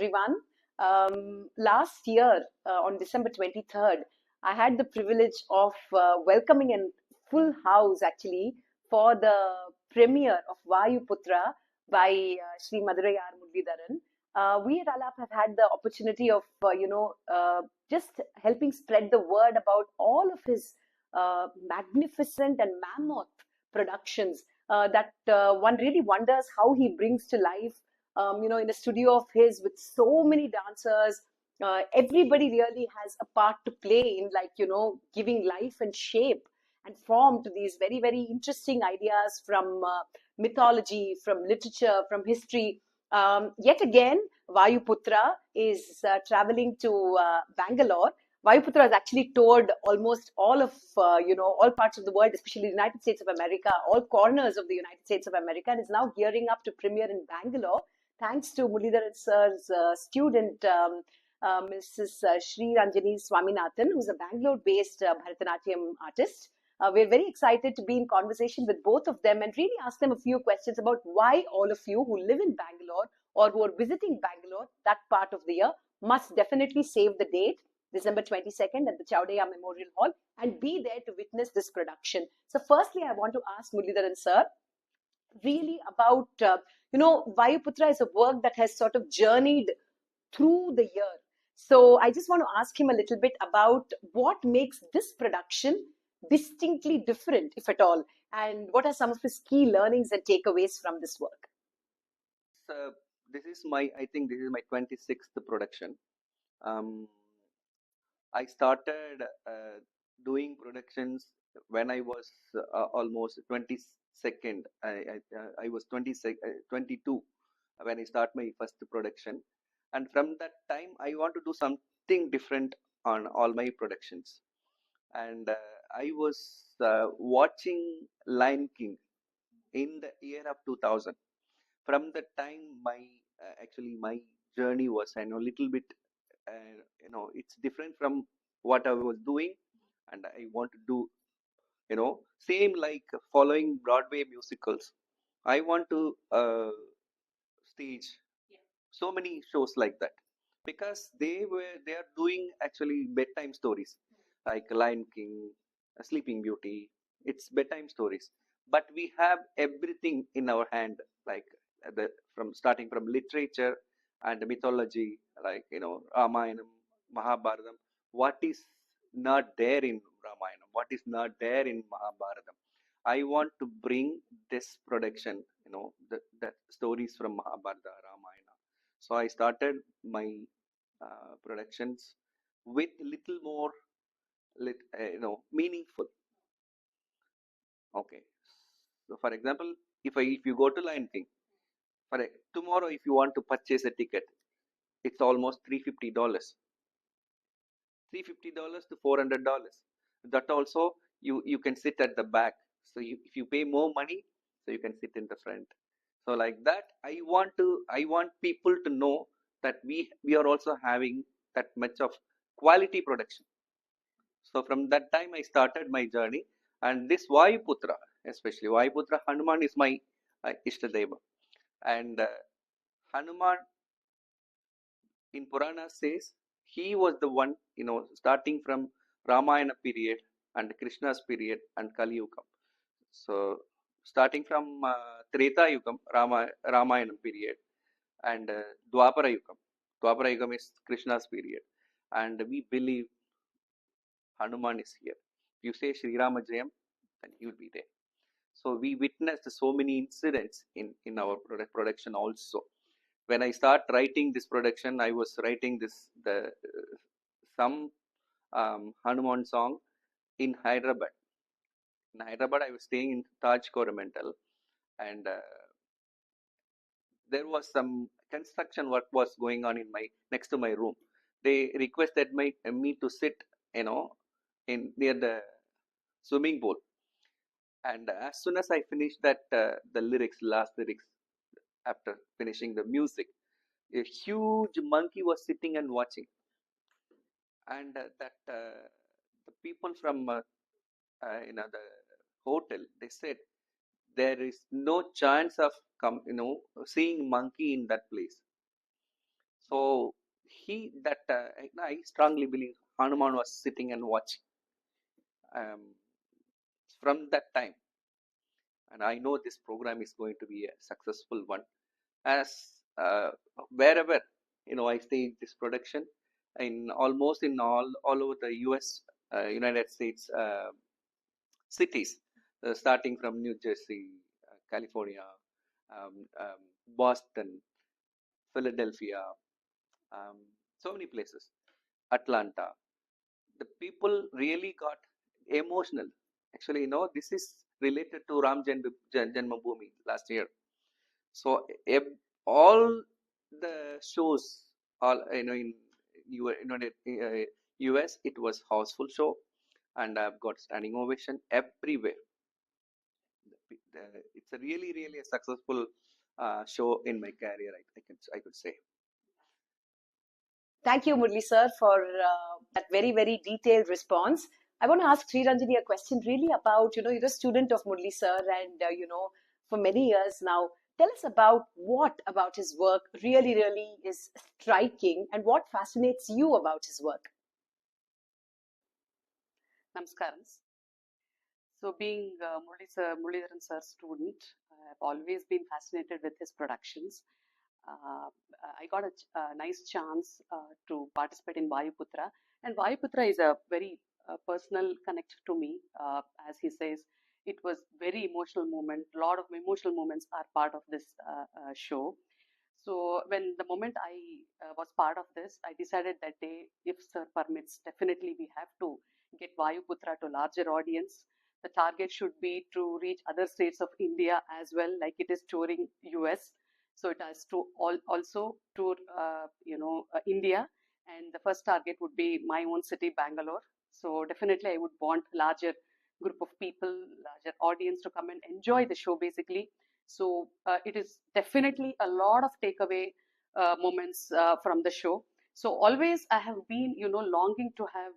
everyone. Last year, on December 23rd, I had the privilege of welcoming a full house actually for the premiere of Vayuputra by Sri Madurai R Murlidharan. We at Aalaap have had the opportunity of, just helping spread the word about all of his magnificent and mammoth productions that one really wonders how he brings to life, in a studio of his with so many dancers. Everybody really has a part to play in, like, giving life and shape and form to these very, very interesting ideas from mythology, from literature, from history. Yet again, Vayuputra is traveling to Bangalore. Vayuputra has actually toured almost all of, all parts of the world, especially the United States of America, all corners of the United States of America, and is now gearing up to premiere in Bangalore, thanks to Muralidharan sir's student, Mrs. Sri Ranjani Swaminathan, who's a Bangalore-based Bharatanatyam artist. We're very excited to be in conversation with both of them and really ask them a few questions about why all of you who live in Bangalore or who are visiting Bangalore that part of the year must definitely save the date, December 22nd at the Chowdiah Memorial Hall, and be there to witness this production. So firstly, I want to ask Muralidharan sir really about, Vayuputra is a work that has sort of journeyed through the year. So I just want to ask him a little bit about what makes this production distinctly different, if at all, and what are some of his key learnings and takeaways from this work? So I think this is my 26th production. I started doing productions when I was almost 22nd. I was 22 when I start my first production. And from that time, I want to do something different on all my productions. And I was watching Lion King in the year of 2000. From that time, my journey was a little bit, it's different from what I was doing, and I want to do, same like following Broadway musicals. I want to stage so many shows like that because they are doing actually bedtime stories like Lion King, Sleeping Beauty. It's bedtime stories, but we have everything in our hand, like from starting from literature and mythology, like Ramayana, Mahabharatam. What is not there in Ramayana? What is not there in Mahabharatam? I want to bring this production, the stories from Mahabharata, Ramayana. So I started my productions with little more, meaningful. Okay. So for example, if you go to Lion King, tomorrow if you want to purchase a ticket, it's almost $350. $350 to $400. That also you can sit at the back. So if you pay more money, so you can sit in the front. So like that, I want people to know that we are also having that much of quality production. So from that time I started my journey, and this Vayuputra, especially Vayuputra Hanuman is my Ishtadeva, and Hanuman in Purana says he was the one, starting from Ramayana period and Krishna's period and Kali Yuga. So starting from Treta Yugam, Ramayana period, and Dwapara Yugam. Dwapara Yugam is Krishna's period, and we believe Hanuman is here. You say Sri Rama Jayam, then he will be there. So we witnessed so many incidents in our production also. When I start writing this production, I was writing some Hanuman song in Hyderabad. In Hyderabad, I was staying in Taj Coromandel, and there was some construction work was going on next to my room. They requested me to sit, in near the swimming pool. And as soon as I finished that, the last lyrics, after finishing the music, a huge monkey was sitting and watching. And the people from the hotel, they said there is no chance of seeing monkey in that place. So I strongly believe Hanuman was sitting and watching from that time, and I know this program is going to be a successful one. As wherever I stay this production in almost in all over the U.S. United States cities, starting from New Jersey, California, Boston, Philadelphia, um, so many places, Atlanta. The people really got emotional. Actually, this is related to Janmabhoomi last year. So all the shows, all in US, it was houseful show, and I've got standing ovation everywhere. It's a really a successful show in my career. I could say. Thank you, Murli sir, for that very, very detailed response. I want to ask Sri Ranjani a question really about, you're a student of Murli sir and, for many years now. Tell us about what about his work really, really is striking and what fascinates you about his work. Namaskaram. So being Muralidharan sir's student, I've always been fascinated with his productions. Uh, I got a nice chance to participate in Vayuputra, and Vayuputra is a very personal connect to me. As he says, it was very emotional moment. A lot of emotional moments are part of this show. So when the moment I was part of this, I decided that day, if sir permits, definitely we have to get Vayuputra to larger audience. The target should be to reach other states of India as well, like it is touring US. So it has to also tour, India. And the first target would be my own city, Bangalore. So definitely I would want larger group of people, larger audience to come and enjoy the show basically. So it is definitely a lot of takeaway moments from the show. So always I have been, longing to have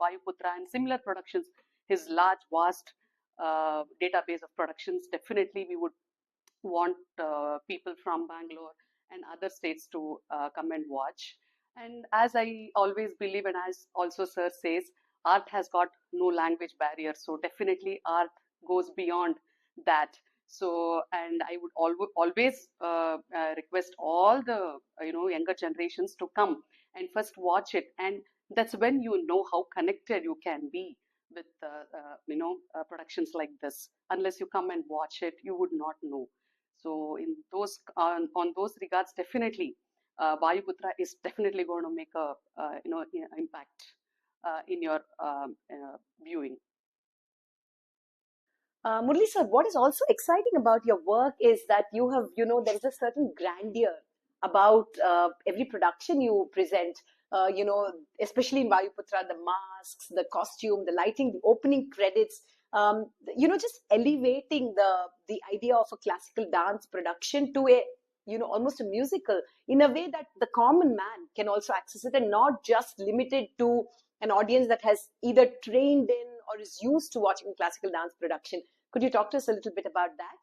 Vayuputra and similar productions. His large, vast database of productions. Definitely, we would want people from Bangalore and other states to come and watch. And as I always believe, and as also Sir says, art has got no language barrier. So definitely, art goes beyond that. So, and I would always request all the younger generations to come and first watch it, and that's when you know how connected you can be with productions like this. Unless you come and watch it, you would not know. So in those on those regards, definitely, Vayuputra is definitely going to make a impact in your viewing. Murli sir, what is also exciting about your work is that you have, there is a certain grandeur about every production you present. Especially in Vayuputra, the masks, the costume, the lighting, the opening credits. Just elevating the idea of a classical dance production to a, almost a musical in a way that the common man can also access it and not just limited to an audience that has either trained in or is used to watching classical dance production. Could you talk to us a little bit about that?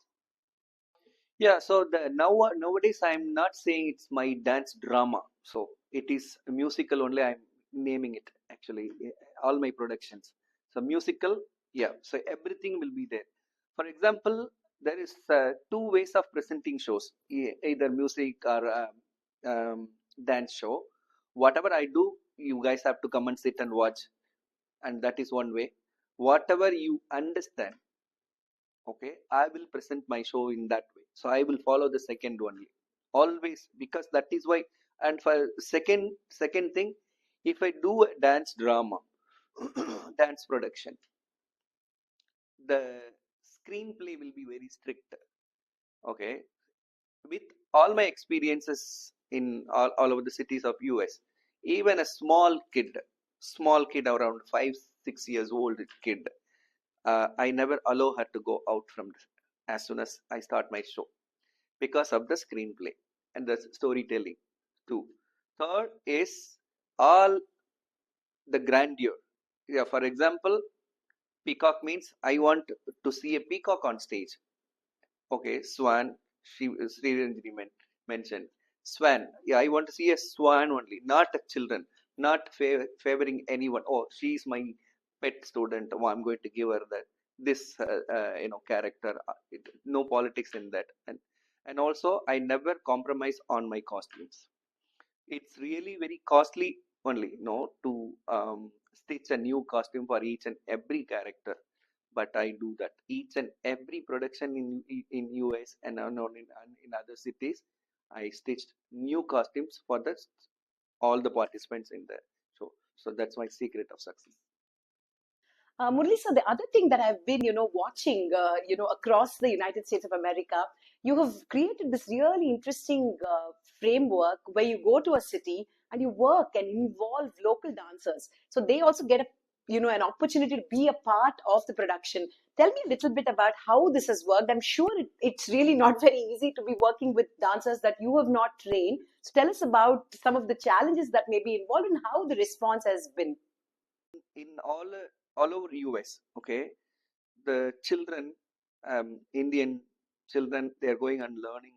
Yeah, so nowadays I'm not saying it's my dance drama. So it is a musical only. I'm naming it actually. All my productions. So musical, yeah. So everything will be there. For example, there is two ways of presenting shows, either music or dance show. Whatever I do, you guys have to come and sit and watch, and that is one way. Whatever you understand, okay, I will present my show in that way. So I will follow the second only, always, because that is why. And for second thing, if I do a dance drama dance production, the screenplay will be very strict, okay. With all my experiences in all over the cities of US, even a small kid around 5-6 years old kid, I never allow her to go out from as soon as I start my show, because of the screenplay and the storytelling too. Third is all the grandeur. Yeah, for example, peacock means I want to see a peacock on stage. Okay, swan, Sri Ranjani mentioned. Swan. Yeah, I want to see a swan only, not a children, not favoring anyone. Oh, she's my pet student. Oh, I'm going to give her this character. No politics in that. And also I never compromise on my costumes. It's really very costly only, to stitch a new costume for each and every character. But I do that each and every production in US and in other cities. I stitched new costumes for all the participants in the show. So that's my secret of success. Murli, so the other thing that I've been, watching, across the United States of America, you have created this really interesting framework where you go to a city and you work and involve local dancers. So they also get an opportunity to be a part of the production. Tell me a little bit about how this has worked. I'm sure it's really not very easy to be working with dancers that you have not trained. So tell us about some of the challenges that may be involved and how the response has been. In all over US, okay, the children, Indian children, they are going and learning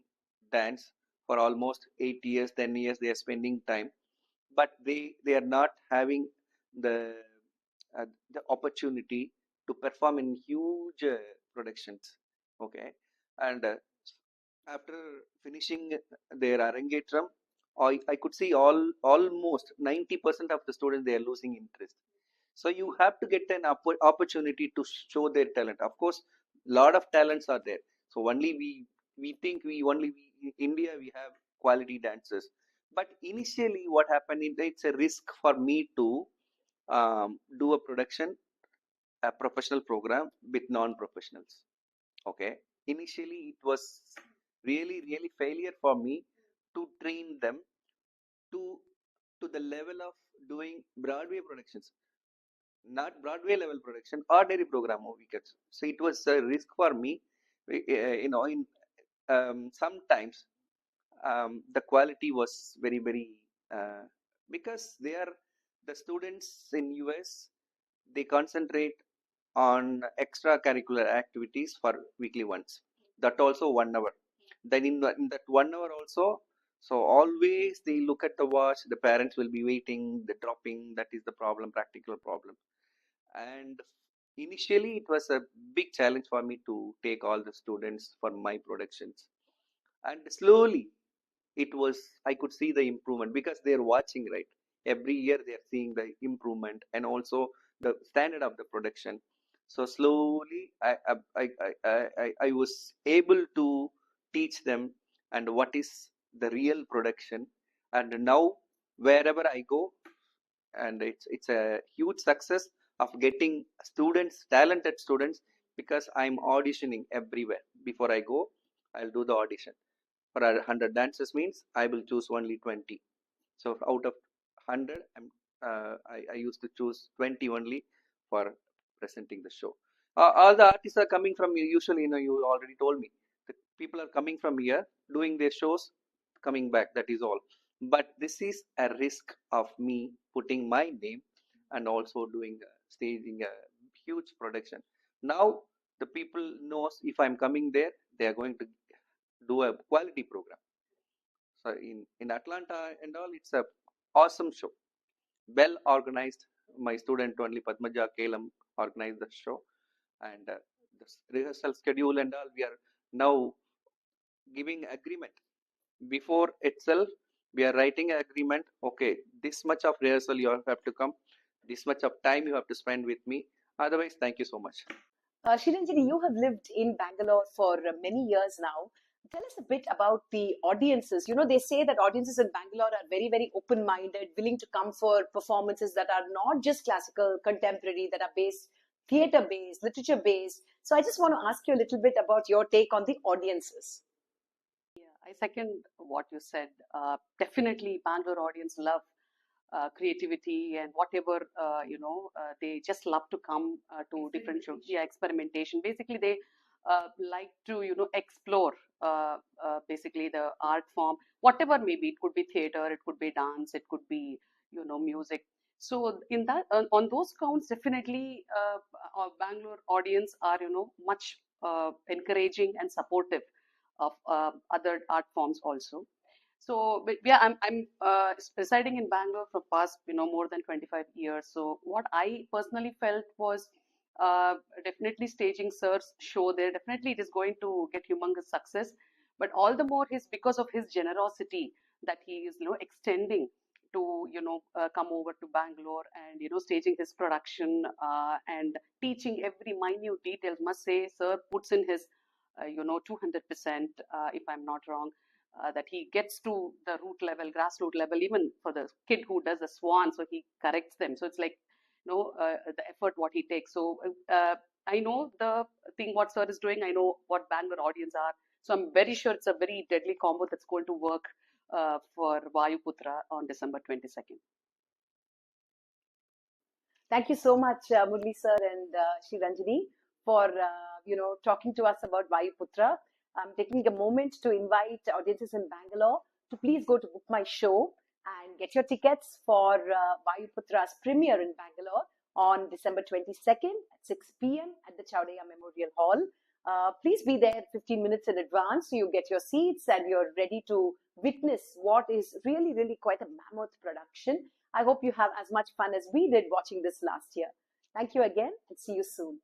dance for almost 8 years, 10 years. They are spending time, but they are not having the the opportunity to perform in huge productions. Okay, and after finishing their Arangetram, I could see almost 90% of the students, they are losing interest. So you have to get an opportunity to show their talent. Of course, lot of talents are there. So only we think we India we have quality dancers. But initially, what happened is it's a risk for me to do a production, a professional program with non-professionals. Okay, initially it was really failure for me to train them to the level of doing Broadway productions, not Broadway level production, ordinary program movie cuts. So it was a risk for me. In sometimes the quality was very uh, because they are the students in US. They concentrate on extracurricular activities for weekly once. That also 1 hour. Then in that 1 hour also, so always they look at the watch. The parents will be waiting. The dropping. That is the problem, practical problem. And initially it was a big challenge for me to take all the students for my productions, and slowly it was, I could see the improvement because they're watching, right? Every year they're seeing the improvement and also the standard of the production. So slowly I was able to teach them and what is the real production. And now wherever I go, and it's a huge success of getting students, talented students, because I'm auditioning everywhere. Before I go, I'll do the audition for 100 dancers, means I will choose only 20. So out of 100, I used to choose 20 only for presenting the show. All the artists are coming from here. Usually, you already told me the people are coming from here, doing their shows, coming back. That is all. But this is a risk of me putting my name and also doing staging a huge production. Now the people knows if I'm coming there, they are going to do a quality program. So in Atlanta and all, it's a awesome show, well organized. My student only Padmaja Kalam organized the show, and the rehearsal schedule and all. We are now giving agreement before itself. We are writing an agreement. Okay, this much of rehearsal you have to come. This much of time you have to spend with me. Otherwise, thank you so much. Shiranjani, you have lived in Bangalore for many years now. Tell us a bit about the audiences. They say that audiences in Bangalore are very, very open minded, willing to come for performances that are not just classical, contemporary, that are based, theatre based, literature based. So I just want to ask you a little bit about your take on the audiences. Yeah, I second what you said. Definitely, Bangalore audience love creativity and whatever they just love to come to different shows. Yeah, experimentation. Basically, they like to explore basically the art form, whatever maybe. It could be theater, it could be dance, it could be music. So in that on those counts, definitely our Bangalore audience are much encouraging and supportive of other art forms also. So, but yeah, I'm residing in Bangalore for past more than 25 years. So what I personally felt was uh, definitely staging Sir's show there. Definitely, it is going to get humongous success. But all the more is because of his generosity that he is extending to come over to Bangalore and staging his production and teaching every minute detail. Must say, Sir puts in his 200%, if I'm not wrong, that he gets to the root level, grassroots level, even for the kid who does the swan, so he corrects them. So it's like, the effort what he takes. So I know the thing what Sir is doing. I know what Bangalore audience are. So I'm very sure it's a very deadly combo that's going to work for Vayuputra on December 22nd. Thank you so much, Murli sir and Sri Ranjani, for talking to us about Vayuputra. I'm taking a moment to invite audiences in Bangalore to please go to Book My Show and get your tickets for Vayuputra's premiere in Bangalore on December 22nd at 6 p.m. at the Chowdiah Memorial Hall. Please be there 15 minutes in advance so you get your seats and you're ready to witness what is really, really quite a mammoth production. I hope you have as much fun as we did watching this last year. Thank you again and see you soon.